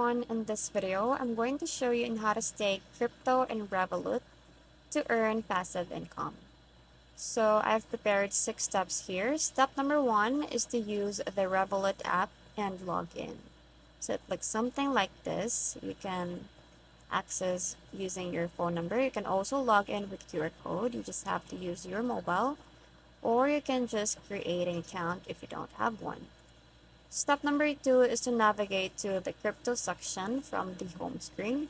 everyone, in this video, I'm going to show you on how to stake crypto in Revolut to earn passive income. So I've prepared 6 steps here. Step number 1 is to use the Revolut app and log in. So it looks something like this. You can access using your phone number. You can also log in with QR code. You just have to use your mobile, or you can just create an account if you don't have one. Step number 2 is to navigate to the crypto section from the home screen.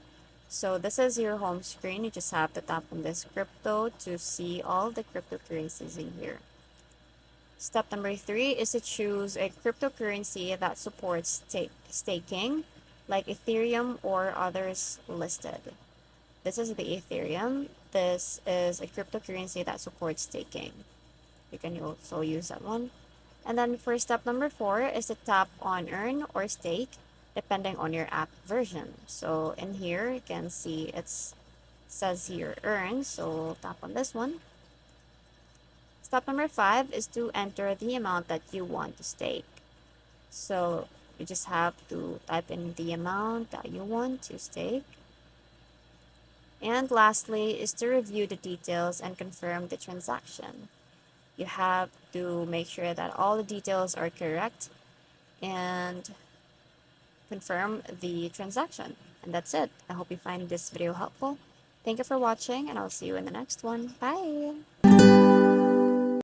So this is your home screen. You just have to tap on this crypto to see all the cryptocurrencies in here. Step number 3 is to choose a cryptocurrency that supports staking, like Ethereum or others listed. This is the Ethereum. This is a cryptocurrency that supports staking. You can also use that one. And then for step number 4 is to tap on earn or stake depending on your app version. So in here you can see it says here earn, so we'll tap on this one. Step number 5 is to enter the amount that you want to stake. So you just have to type in the amount that you want to stake. And lastly is to review the details and confirm the transaction. You have to make sure that all the details are correct and confirm the transaction. And that's it. I hope you find this video helpful. Thank you for watching, and I'll see you in the next one. Bye!